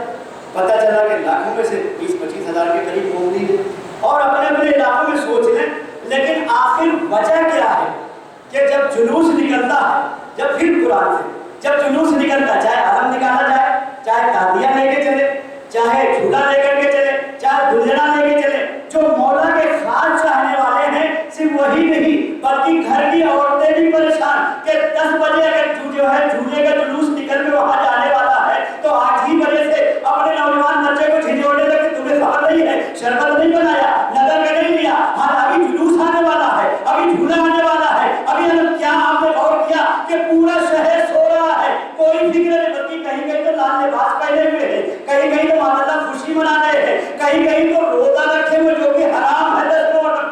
Speaker 1: پتہ چلا کہ لاکھوں میں سے 20-25 ہزار کے قریب مومنین ہے، اور اپنے اپنے علاقوں میں سوچ لیں۔ لیکن آخر وجہ کیا ہے کہ جب جلوس نکلتا ہے، جب پھر قرآن سے جب جلوس نکلتا ہے، چاہے علم نکالا جائے، چاہے تادیہ لے کے چلے، چاہے جھولا لے کر کے چلے، چاہے دلجنا لے کے چلے، جو مولا کے خاص چاہنے والے ہیں صرف وہی نہیں بلکہ گھر کی عورتیں بھی پریشان کہ 10 بجے اگر جو ہے جھولے کا جلوس نکل کے وہاں جانے والا ہے تو 8 ہی بجے سے اپنے نوجوان بچے کو جھنجھوڑنے لگے، تمہیں خبر نہیں ہے، شربت نہیں بنایا، نظر میں نہیں لیا، ہاں ابھی جلوس آنے والا ہے، ابھی جھولا آنے والا ہے، ابھی کیا آپ نے غور کیا کہ پورا شہر سو رہا ہے، کوئی فکر نہیں، بلکہ کہیں کہیں تو لال لباس پہنے ہوئے ہیں، کہیں کہیں تو ماشاءاللہ خوشی منا رہے ہیں، کہیں کہیں تو روزہ رکھے ہوئے جو کہ حرام ہے 10 روزہ۔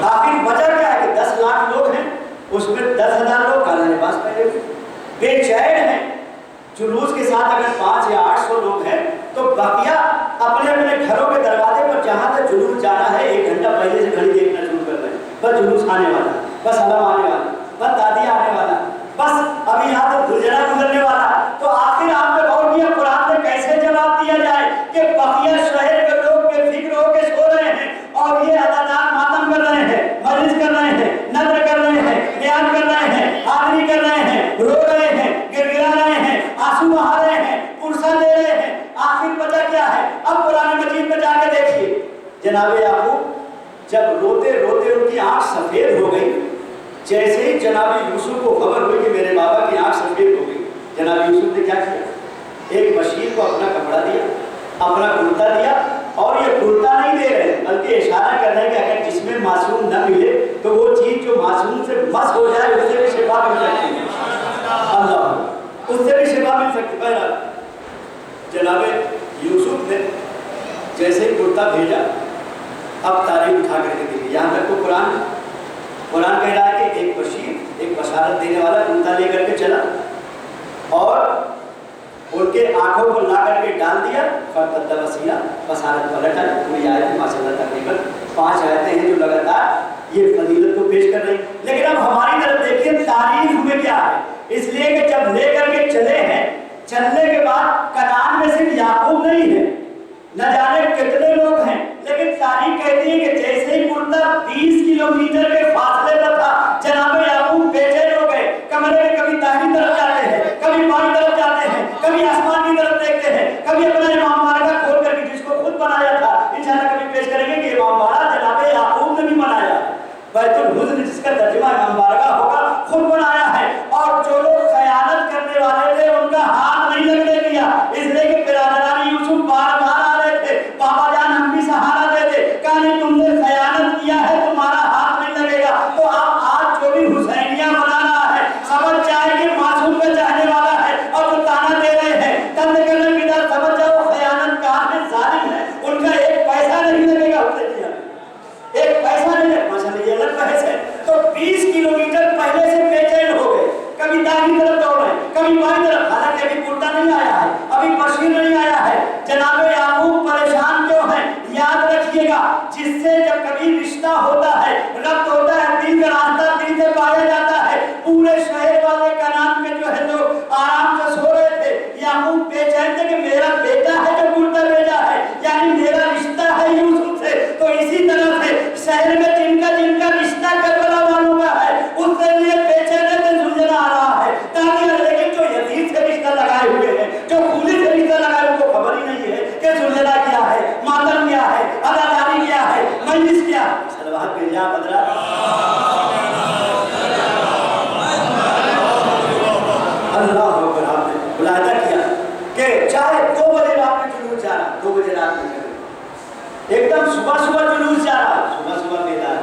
Speaker 1: آخر وجہ کیا ہے کہ 10 لاکھ لوگ ہیں، اس میں 10,000 لوگ کالا لباس پہنے ہوئے بے چین ہیں۔ جلوس کے ساتھ اگر 500 یا 800 لوگ ہیں تو بقیہ اپنے اپنے گھروں کے دروازے پر جہاں تک جلوس جانا ہے 1 گھنٹہ پہلے سے گھڑی دیکھنا شروع کر رہے ہیں، بس جلوس آنے والا، بس علم آنے والا، بس دادی آنے والا، بس ابھی یہاں تک دلجنا گزرنے والا۔ تو آخر آپ نے غور کیا قرآن نے کیسے جواب دیا جائے کہ بقیہ شہر کے لوگ بے فکر ہو کے سو رہے ہیں اور یہ ادادار ماتم کر رہے ہیں، مجلس کر رہے ہیں، نظر کر رہے ہیں، نیاز کر رہے ہیں، حاضری کر رہے ہیں، رو رہے ہیں، گڑگڑا رہے ہیں، آنسو بہا رہے ہیں، پرسہ دے رہے ہیں۔ آخر وجہ کیا ہے؟ اب قرآن مجید میں جا کے دیکھیے، جناب یعقوب جب روتے روتے ان کی آنکھ سفید ہو گئی، جیسے ہی جناب یوسف کو خبر ہوئی کہ میرے بابا کی آنکھ سفید ہو گئی، جناب یوسف نے کیا کیا؟ ایک بشیر کو اپنا کپڑا دیا، اپنا کرتا دیا، اور یہ کرتا نہیں دے رہے بلکہ اشارہ کر رہے ہیں کہ اگر جس میں معصوم نہ ملے تو وہ چیز جو معصوم سے مس ہو جائے اس سے بھی شفا مل سکتی ہے، اللہ اس سے بھی شفا مل سکتی ہے۔ جناب یوسف نے جیسے ہی کرتا بھیجا، اب تاریخ اٹھا کر کے دیکھیے، یہاں تک تو قرآن کہہ رہا ہے کہ ایک بشیر، ایک بشارت دینے والا کرتا لے کر کے چلا اور ان کے آنکھوں کو لا کر کے ڈال دیا، فرقد وسیلہ بشارت پلٹ آئی۔ پوری آیت ماشاءاللہ تقریباً 5 آیتیں ہیں جو لگاتار یہ فضیلت کو پیش کر رہی۔ لیکن اب ہماری طرف دیکھیے تاریخ میں کیا ہے، اس لیے کہ جب لے کر کے چلے ہیں، چلنے کے بعد کنعان میں صرف یعقوب نہیں ہے، نہ جانے کتنے لوگ ہیں، لیکن تاریخ کہتی ہے کہ جیسے ہی کرتا 20 کلومیٹر کے فاصلے پر تھا، جناب یعقوب بے چین ہو گئے، کمرے میں کبھی داہنی طرف جاتے ہیں، کبھی بائیں طرف جاتے ہیں، کبھی آسمان کی طرف دیکھتے ہیں، کبھی اپنا امام بارگاہ کھول کر کے جس کو خود بنایا تھا، انشاءاللہ کبھی پیش کریں گے کہ امام بارگاہ جناب یعقوب نے بھی بنایا، بیت الحزن جس کا ترجمہ امام بارگاہ ہوگا، خود بنایا ہے۔ اور جو لوگ خیانت کرنے والے تھے ان کا ہاتھ نہیں لگنے دیا، اس لیے کہ برادران یوسف بار بار آ رہے تھے، بابا جان ہم بھی سہارا دیتے، کہا نہیں تم نے خیانت کیا ہے تمہارا ہاتھ نہیں لگے گا۔ تو اب آج جو بھی حسینیہ بنا رہا ہے سمجھ جائے کہ معصوم کا چاہنے والا ہے، اور جو تانا دے رہے ہیں تب کرنے کی در سمجھ جاؤ خیانت کار ہے، ظالم ہے، ان کا 1 پیسہ نہیں لگے گا حسینیہ، 1 پیسہ نہیں لگے گا۔ ماشاءاللہ یہ الگ بحث ہے۔ تو 20 کلومیٹر پہلے سے بے چین ہو گئے، کبھی داہنی طرف دوڑ رہے ہیں، کبھی بائیں طرف، حالانکہ ابھی کرتا نہیں آیا ہے، ابھی بشیر نہیں آیا ہے۔ جناب یعقوب پریشان کیوں ہیں؟ یاد رکھیے گا جس سے جب کبھی رشتہ ہوتا ہے، ربط ہوتا ہے، دل کا راستہ دل سے پایا جاتا ہے۔ پورے شہر والے کنعان میں جو ہے لوگ آرام سے سو رہے تھے، یعقوب بے چین تھے کہ میرا بیٹا ہے جو کرتا بھیجا ہے، یعنی میرا رشتہ ہے یوسف سے۔ تو اسی طرح سے شہر میں جن کا رشتہ کربلا والوں کا ہے، اس کے لیے بے چین ہے کہ زلزلہ آ رہا ہے، تاکہ لیکن جو یزید سے رشتہ لگائے ہوئے ہیں، جو خولی سے رشتہ لگائے ان کو خبر ہی نہیں ہے کہ زلزلہ کیا ہے، ماتم کیا ہے، اداداری کیا ہے، مجلس کیا ہے۔ صلوات بھیجا بدرا اللہ اکبر۔ آپ نے ملاحظہ کیا کہ چاہے 2 بجے رات میں جلوس جا رہا، 2 بجے رات میں ایک دم صبح جلوس جا رہا، صبح بیدار،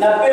Speaker 1: 90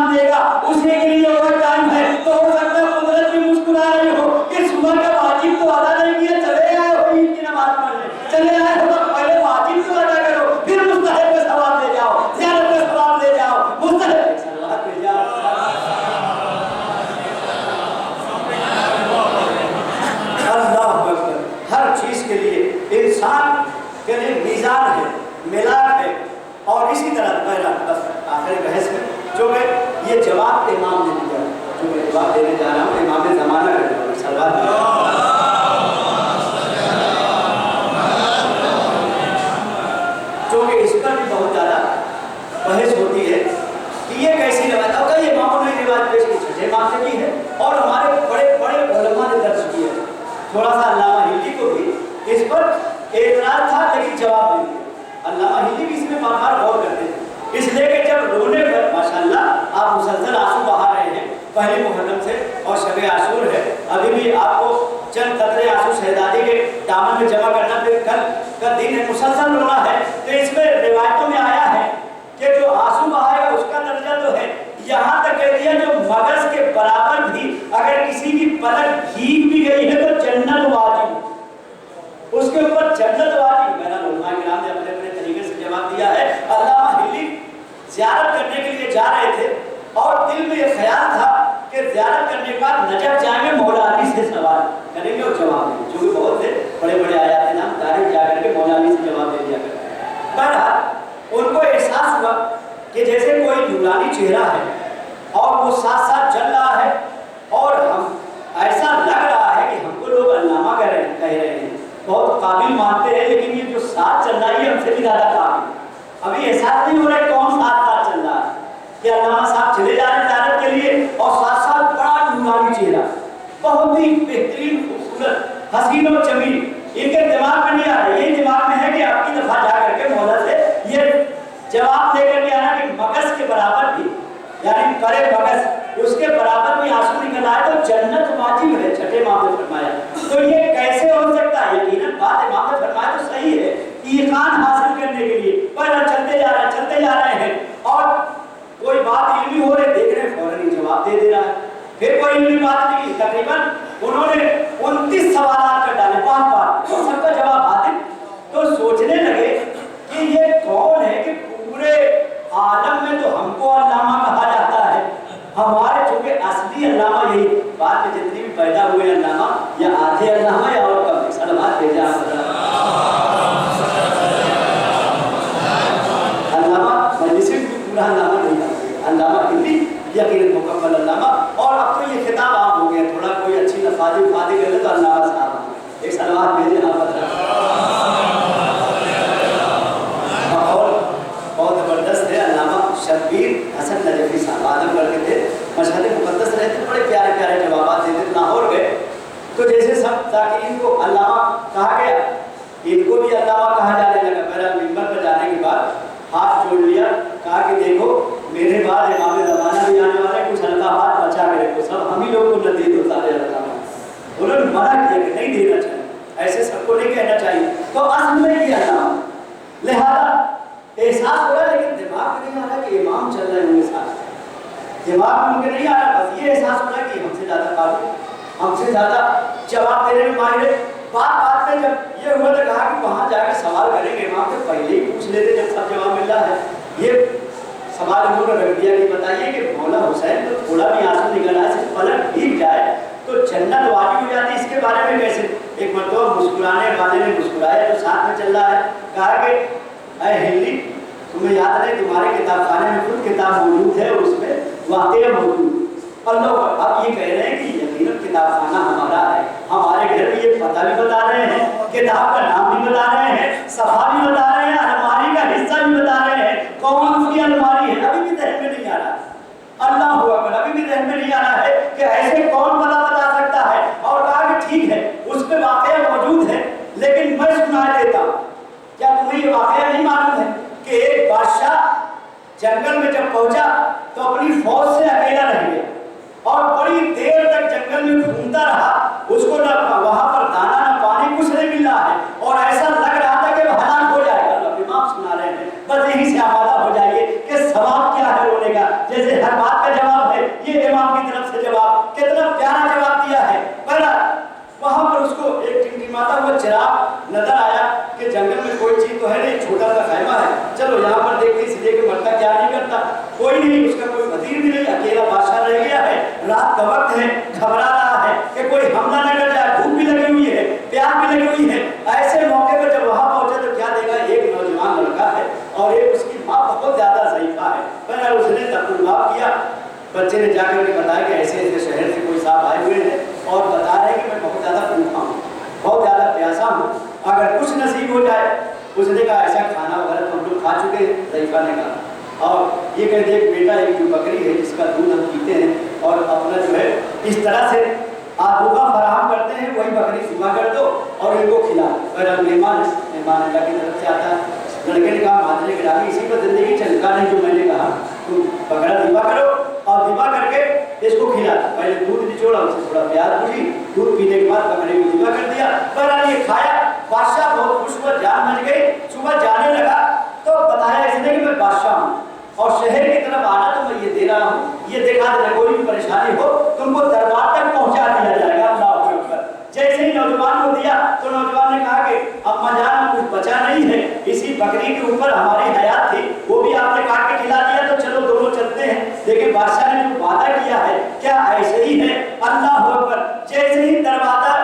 Speaker 1: انعام دے گا اسی کے لیے وہ ٹائم ہے. تو ہو سکتا ہے قدرت بھی مسکرا رہی ہو کہ صبح کا واجب تو ادا نہیں کیا, چلے آئے ہو عید کی نماز پڑھنے, چلے آئے ہو تو پہلے واجب تو ادا کرو, پھر مستحب کا ثواب لے جاؤ, زیارت کا ثواب لے جاؤ, مستحب کا ثواب لے جاؤ. اللہ اکبر. ہر چیز کے لیے انسان کے لیے میزان ہے, میلاد ہے. اور اسی طرح پہلا بس آخری بحث میں جو کہ یہ جواب امام نے دیا, جو میں جواب دینے جا رہا ہوں امام زمانہ کا جواب سلوات. جو کہ اس پر بھی بہت زیادہ بحث ہوتی ہے کہ یہ کیسی روایت, اور کئی اماموں نے روایت پیش کی, چھٹے امام نے کی ہے اور ہمارے بڑے بڑے علماء نے درج کی ہے. تھوڑا سا علامہ ہندی کو بھی اس پر اعتراض تھا لیکن جواب نہیں دیا. علامہ ہندی بھی اس میں بار بار غور کرتے ہیں, اس لیے کہ جب رونے پر ماشاءاللہ آپ مسلسل آنسو بہا رہے ہیں پہلی محرم سے اور شب عاشور ہے, ابھی بھی آپ کو چند قطرے آنسو شہزادی کے دامن میں جمع کرنا, پھر کل کا دن ہے, مسلسل رونا ہے. تو اس میں روایتوں میں آیا ہے کہ جو آنسو بہائے گا اس کا درجہ تو ہے, یہاں تک کہہ دیا جو مغز کے برابر بھی اگر کسی کی پلک بھیگ بھی گئی ہے تو جنت واجب, اس کے اوپر جنت واجب. میرا علماء کرام نے اپنے اپنے طریقے سے جواب دیا ہے. علامہ ہلی زیارت کرنے کے لیے جا رہے تھے اور دل میں یہ خیال تھا کہ زیارت کرنے کے بعد نجف جائیں گے, مولا علی سے سوال کریں گے اور جواب دیں گے, جو کہ بہت سے بڑے بڑے آیات نام دارے جا کر کے مولا علی سے جواب دے دیا کرتے. بہرحال ان کو احساس ہوا کہ جیسے کوئی نورانی چہرہ ہے اور وہ ساتھ ساتھ چل رہا ہے اور ہم ایسا لگ رہا ہے کہ ہم کو لوگ علامہ کہہ رہے ہیں, بہت قابل مانتے ہیں, لیکن یہ جو ساتھ چل رہا ہے ہم سے بھی زیادہ قابل. ابھی احساس نہیں ہو رہا ہے کون ساتھ چل رہا ہے, کہ علامہ صاحب چلے جا رہے ہیں زیارت کے لیے اور ساتھ ساتھ بڑا نورانی چہرہ, بہت ہی بہترین خوبصورت حسین و جمیل. ان کے دماغ میں نہیں آ رہا, یہ دماغ میں ہے کہ آپ کی دفعہ جا کر کے مولا سے یہ جواب دے کر کے آنا کہ مغز کے برابر بھی, یعنی کرے مغز اس کے برابر بھی آنسو نکل آئے تو جنت واجب ہے. چھٹے امام نے فرمایا. تو یہ کیسے ہو سکتا ہے؟ یقیناً بات امام نے فرمایا تو صحیح ہے, ایقان حاصل کرنے کے لیے پہلا چلتے جا رہے ہیں اور کوئی بات علمی ہو رہے دیکھ رہے ہیں فوراً ہی جواب دے دے رہا ہے. پھر کوئی علمی بات نہیں کی, تقریباً انہوں نے 29 سوالات کر ڈالے, 5 اور سب کا جواب حاضر. تو سوچنے لگے کہ یہ کون ہے کہ پورے عالم میں تو ہم کو علامہ کہا جاتا ہے, ہمارے چونکہ اصلی علامہ یہی, بعد میں جتنی بھی پیدا ہوئے علامہ یا آدھے علامہ یا اور کم, سلامات بھیجا علامہ مجلس بھی پورا علامہ نہیں تھا, علامہ ہندی یقیناً مکمل علامہ. اور اب تو یہ خطاب عام ہو گیا, تھوڑا کوئی اچھی لفاظی وفادی کر لے تو علامہ صاحب, ایک سلامات بھیجے آپ شبیر حسن نجفی صاحب عالم گڑھ کے تھے, مشہد مقدس رہتے, بڑے پیارے پیارے جوابات دیتے. لاہور گئے تو جیسے سب ذاکرین کو علامہ کہا گیا, ان کو بھی علامہ کہا جانے لگا. میرا ممبر پر جانے کے بعد ہاتھ جوڑ لیا, کہا کہ دیکھو میرے بعد امام زمانہ بھی آنے والے, کچھ القابات بچا کے رکھو, سب ہم ہی لوگ کو نہ دے دو سارے القابات. انہوں نے منع کیا کہ نہیں دینا چاہیے, ایسے سب کو نہیں کہنا چاہیے. تو اصل میں یہ علامہ, لہذا احساس ہو رہا ہے لیکن دماغ میں نہیں آ رہا کہ امام چل رہے ہوں گے ساتھ, دماغ میں ان کے نہیں آ رہا, بس یہ احساس ہو رہا ہے کہ ہم سے زیادہ قابل, ہم سے زیادہ جواب دینے میں ماہر ہے. بات میں جب یہ ہوا تو کہا کہ وہاں جا کے سوال کریں گے, امام سے پہلے ہی پوچھ لیتے جب سب جواب مل رہا ہے. یہ سوال انہوں نے رکھ دیا کہ بتائیے کہ مولا حسین تو تھوڑا بھی آنسو نکل آئے, صرف پلک بھیگ جائے تو جنت واجب ہو جاتی, اس کے بارے میں کیسے؟ ایک مرتبہ مسکرانے والے نے مسکرایا جو ساتھ میں چل رہا ہے, کہا کہ اے ہندی تمہیں یاد نہیں تمہارے کتاب خانے میں خود کتاب موجود ہے, اس میں واقعہ موجود. اللہ اب یہ کہہ رہے ہیں کہ یقیناً کتاب خانہ ہمارا ہے, ہمارے گھر میں یہ پتہ بھی بتا رہے ہیں, کتاب کا نام بھی بتا رہے ہیں, صفحہ بھی بتا رہے ہیں, الماری کا حصہ بھی بتا رہے ہیں, کون اس کی الماری ہے. ابھی بھی ذہن میں نہیں آ رہا, اللہ ہوا کر ابھی بھی ذہن میں نہیں آ رہا ہے کہ ایسے کون پتہ بتا سکتا ہے. اور کہا کہ ٹھیک ہے اس پہ واقعہ موجود ہے لیکن میں سنا دیتا ہوں. کیا تمہیں یہ واقعہ نہیں معلوم ہے کہ ایک بادشاہ جنگل میں جب پہنچا تو اپنی فوج سے اکیلا رہ گیا اور بڑی دیر تک جنگل میں گھومتا رہا, اس کو نہ وہاں پر دانا نہ پانی کچھ نہیں مل رہا ہے اور ایسا لگ رہا تھا کہ وہ ہلاک ہو جائے گا. امام سنا رہے ہیں, بس یہیں سے آمادہ ہو جائیے کہ ثواب کیا ہے رونے کا. جیسے ہر بات کا یہ امام کی طرف سے جواب، کتنا پیارا جواب دیا ہے۔ وہاں پر اس کو ایک ٹمٹماتا ہوا چراغ نظر آیا کہ جنگل میں کوئی چیز تو ہے نہیں، چھوٹا سا خیمہ ہے، چلو یہاں پر دیکھتے اس لیے کہ مرتا کیا نہیں کرتا، کوئی نہیں، اس کا کوئی وزیر بھی نہیں، اکیلا بادشاہ رہ گیا ہے، رات کا وقت ہے، گھبرا رہا ہے کہ کوئی حملہ نہ کر جائے، دھوپ بھی لگی ہوئی ہے، پیاس بھی لگی ہوئی ہے۔ ایسے موقع پر جب وہاں پہنچا تو کیا دیکھا، ایک نوجوان لڑکا ہے اور ایک اس کی ماں بہت زیادہ ضعیفہ ہے۔ بہرحال اس نے تقربات کیا، بچے نے جا کر کے بتایا کہ ایسے ایسے شہر سے کوئی صاحب آئے ہوئے ہیں اور بتا رہے ہیں کہ میں بہت زیادہ بھوکا ہوں، بہت زیادہ پیاسا ہوں، اگر کچھ نصیب ہو جائے۔ اس نے کہا ایسا کھانا وغیرہ تو ہم لوگ کھا چکے ہیں، ضعیفہ نے کہا، اور یہ کہتے ایک بیٹا ایک جو بکری ہے جس کا دودھ ہم پیتے ہیں اور اپنا جو ہے اس طرح سے آپ بھوکا فراہم کرتے ہیں، وہی بکری ذبح کر دو اور ان کو کھلا۔ بہرحال مہمان اللہ کی طرف سے آتا ہے۔ لڑکے نے کہا ماجرے کے ڈالی اسی پر زندگی چلتا نہیں جو میں نے کہا، تم بکرا ذبح کرو اور ذبح کر کے اس کو کھلا۔ پہلے دودھ نچوڑا، اس سے تھوڑا پیاز پوچھی، دودھ پینے کے بعد بکرے کو ذبح کر دیا۔ بہرحال یہ کھایا، بادشاہ بہت خوش ہوا، جان بچ گئی۔ صبح جانے لگا تو بتایا اس نے کہ میں بادشاہ ہوں اور شہر کی طرف آنا تو میں یہ دے رہا ہوں، یہ دکھا دینا، کوئی بھی پریشانی ہو تم کو دربار تک پہنچا دیا جائے گا۔ اللہ اکبر۔ جیسے ہی نوجوان کو دیا تو نوجوان نے کہا کہ اما جان کچھ بچا نہیں ہے، اسی بکری کے اوپر ہماری حیات تھی، وہ بھی آپ نے کاٹ کے کھلا دیا، تو چلو دونوں چلتے ہیں۔ لیکن بادشاہ نے جو وعدہ کیا ہے کیا ایسے ہی ہے؟ اللہ اکبر۔ جیسے ہی دروازہ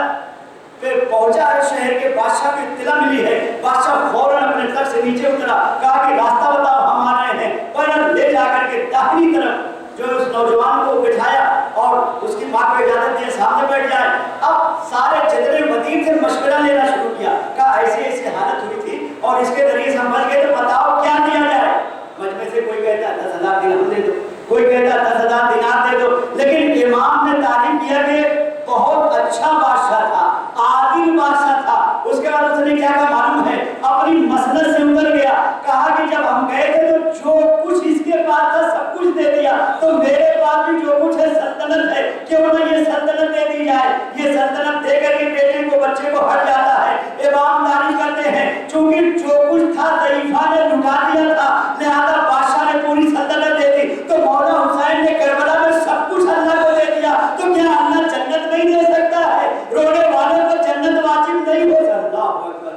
Speaker 1: پہ پہنچا ہے شہر کے، بادشاہ کو اطلاع ملی ہے، بادشاہ فوراً اپنے تخت سے نیچے اترا، کہا کہ راستہ بتاؤ، ہم آ رہے ہیں۔ پر لے جا کر کے داہنی طرف جو اس نوجوان کو بٹھایا اور اس کی ماں کو اجازت دی سامنے بیٹھ جائے۔ اب سارے جتنے وزیر سے مشورہ لینا شروع کیا، کہا ایسی ایسی حالت ہوئی تھی اور اس کے ذریعے ہم بچ گئے، تو بتاؤ کیا دیا جائے۔ مجمع سے کوئی کہتا 10,000 درہم دے دو، کوئی کہتا 10,000 دینار دے دو۔ لیکن امام نے تعریف کیا کہ بہت اچھا بادشاہ تھا، عادل بادشاہ تھا۔ اس کے بعد اس نے کیا کہا معلوم ہے، اپنی مسند سے اتر گیا، کہا کہ جب ہم گئے تھے تو جو کچھ اس کے پاس تھا سب کچھ دے دیا، تو میرے پاس بھی جو کچھ ہے سلطنت ہے، کیوں نہ یہ سلطنت دے دی جائے۔ یہ سلطنت دے کر کے بیٹے کو بچے کو ہٹ جاتا ہے۔ امام تعریف کرتے ہیں چونکہ جو کچھ تھا ضعیفہ نے لٹا دیا تھا، لہذا بادشاہ نے پوری سلطنت دے دی، تو مولا حسین نے کربلا میں سب کچھ اللہ کو دے دیا، تو کیا اللہ جنت نہیں دے سکتا ہے؟ رونے والے کو جنت واجب نہیں ہو سکتا۔ اللہ اکبر۔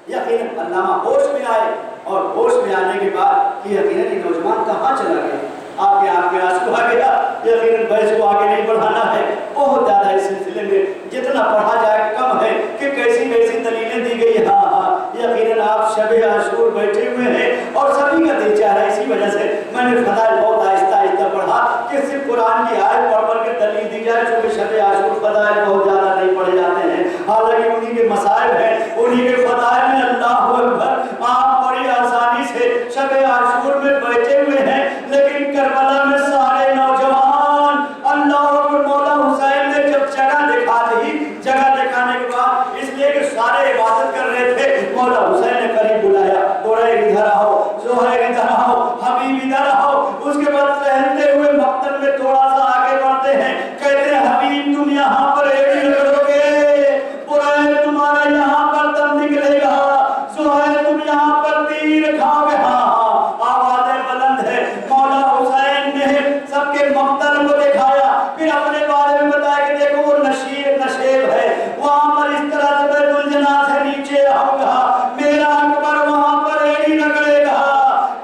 Speaker 1: یقیناً علامہ ہوش میں آئے اور ہوش میں آنے کے بعد کہ یقیناً یہ نوجوان کہاں چلا گیا، آپ کے آنکھ میں آنسو آ گیا۔ یقیناً بحث کو آگے نہیں بڑھانا ہے، بہت زیادہ اس سلسلے میں جتنا پڑھا جائے کم ہے کہ کیسی کیسی دلیلیں دی گئی۔ ہاں یقیناً آپ شب عاشور بیٹھے ہوئے ہیں اور سبھی کا دل چاہ رہا ہے، اسی وجہ سے میں نے فضائل بہت آہستہ آہستہ پڑھا کہ صرف قرآن کی آیت پڑھ پڑھ کے دلیل دی جائے، چونکہ شب عاشور فضائل بہت زیادہ نہیں پڑھے جاتے ہیں، حالانکہ انہی کے مسائل ہیں، انہی کے فضائل میں۔ اللہ اکبر۔ آپ بڑی آسانی سے شب عاشور میں بیٹھے ہوئے ہیں، لیکن کربلا میں سارے نوجوان اللہ اکبر مولا حسین نے جب جگہ دکھا دی، جگہ دکھانے کے بعد اس لیے کہ سارے عبادت کر رہے تھے، مولا حسین نے قریب بلایا، زہیر ادھر آؤ، زہیر ادھر آؤ، حبیب ادھر آؤ۔ اس کے بعد ٹہلتے ہوئے مقتل میں تھوڑا سا آگے بڑھتے ہیں، کہتے ہیں حبیب تم یہاں پر ایڑی رگڑو گے، برائے تمہارا یہاں پر دم نکلے گا، زہیر تم یہاں پر تیر کھاؤ گے۔ ہاں آوازیں بلند ہے۔ مولا حسین نے سب کے مقتل کو دکھایا، پھر اپنے بارے میں بتایا کہ دیکھو وہ نشیب ہے، وہاں پر اس طرح سے بیت الجناح سے نیچے آؤں گا، میرا اکبر وہاں پر ایڑی رگڑے گا،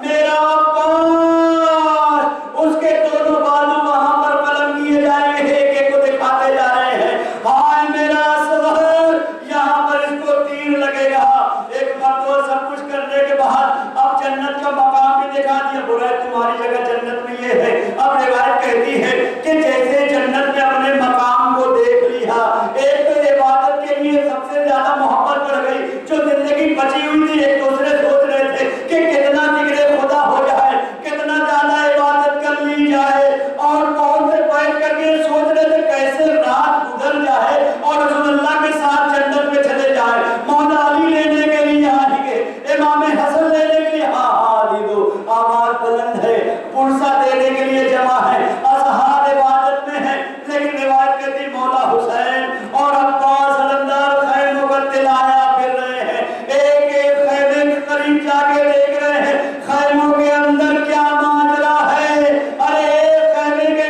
Speaker 1: میرا عباس اس کے دونوں بازو وہاں پر قلم کیے جائیں گے، ایک ایک کو دکھاتے جا رہے ہیں، ہائے میرا اصغر یہاں پر اس کو تیر لگے گا۔ ایک مرتبہ سب کچھ کرنے کے بعد اب جنت کا مقام بھی دکھا دیا، برائے تمہاری جگہ جنت میں یہ ہے۔ اب روایت کہتی ہے کہ جیسے جنت میں اپنے مقام کو دیکھ لیا، ایک تو عبادت کے لیے سب سے زیادہ محبت بڑھ گئی، جو زندگی بچی ہوئی تھی ایک دوسرے سوچ رہے تھے کہ کتنا ذکر خدا ہو جائے، کتنا زیادہ عبادت کر لی جائے، اور کون سے بیٹھ کر کے سوچ رہے تھے کیسے رات گزر جائے اور رسول اللہ کے ساتھ جنت میں چلے جائے۔ مولا علی لینے کے لیے آئیں گے، امام حسن لینے کے لیے، علی دو آواز بلند ہے، پرسہ دینے کے لیے جمع ہے، اصحاب عبادت میں ہے، لیکن روایت کہتی مولا حسین اور عباس علمدار خیموں کا تلایا پھر رہے ہیں، ایک ایک خیمے کے قریب جا کے دیکھ رہے ہیں خیموں کے اندر کیا ماجرا ہے۔ ارے ایک خیمے کے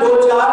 Speaker 1: 2-4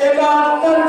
Speaker 1: 71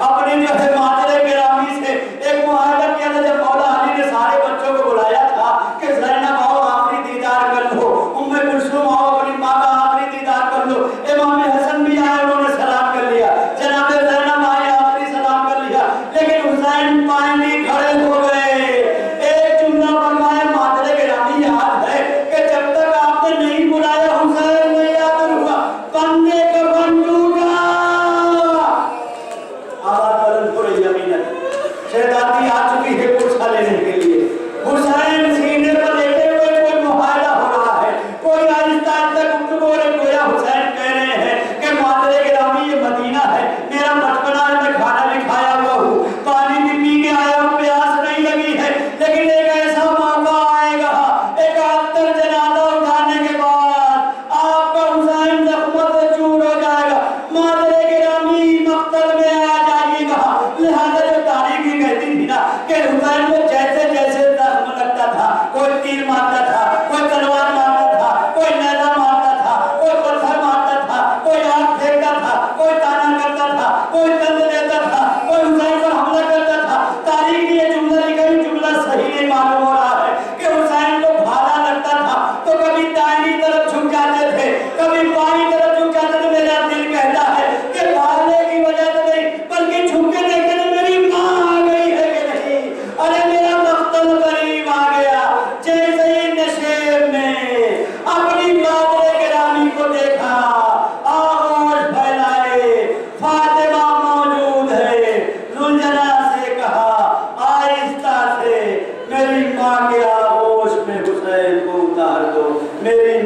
Speaker 1: اپنی جو ہے مادر گرامی سے ایک معاہدہ کیا تھا جب مولا علی نے سارے بچوں کو بلایا تھا کہ زینب آؤ آخری دیدار کر لو، ام کلثوم آؤ اپنی ماں کا آخری دیدار کر لو، امام حسن بھی آئے انہوں نے سلام کر لیا، جناب زینب آئے آخری سلام کر لیا، لیکن حسین پائیں کھڑے ہو گئے۔ ایک جملہ فرمایا مادر گرامی یاد ہے کہ جب تک آپ نے نہیں بلایا حسین نہیں یاد ہوا، بندے کا بن ٹوٹا۔ آواز بلند ہو رہی یقیناً شہزادی آ چکی ہے پرچھا لینے کے لیے، حسین سینے پر لیٹے ہوئے کوئی معاہدہ ہو رہا ہے، کوئی آہستہ آہستہ گفتگو ہو رہی، گویا حسین کہہ رہے ہیں کہ مادر گرامی یہ مدینہ ہے، میرا بچپنا ہے، میں کھانا بھی کھایا ہوا ہوں، پانی بھی پی کے آیا ہوں، پیاس نہیں لگی ہے، لیکن ایک ایسا موقع آئے گا، ایک آفتر جنازہ اٹھانے کے بعد آپ کا حسین زخمت سے چور ہو جائے گا، مادر گرامی مقتل میں آ جائیے گا۔ لہذا جو تاریخی کہتی تھی نا کہ حسین کو جیسے جیسے زخم لگتا تھا، کوئی تیر مارتا تھا، کوئی تلوار مارتا تھا، کوئی نیزہ مارتا تھا، کوئی پتھر مارتا تھا، کوئی آگ پھینکتا تھا، کوئی تانا کرتا تھا، کوئی طرز دیتا تھا، کوئی حسین پر حملہ کرتا تھا۔ تاریخ نے یہ جملہ لکھا، یہ جملہ صحیح نہیں معلوم ہو رہا ہے کہ حسین کو بھالا لگتا تھا تو کبھی دائیں طرف جھک جاتے تھے، کبھی بائیں طرف جھک جاتے تھے۔ میرا دل کہتا ہے کہ بھالے کی وجہ سے نہیں بلکہ جھک کے دیکھتے تھے میری ماں آ گئی ہے کہ نہیں، ارے میرا مقتل قریب آ گیا۔ جیسے ہی نشیب نے اپنی مادر گرامی کو دیکھا، آغوش پھیلائے، فاطمہ موجود ہے، زلجنا سے کہا آہستہ سے میری ماں کے آغوش میں حسین کو اتار دو، میری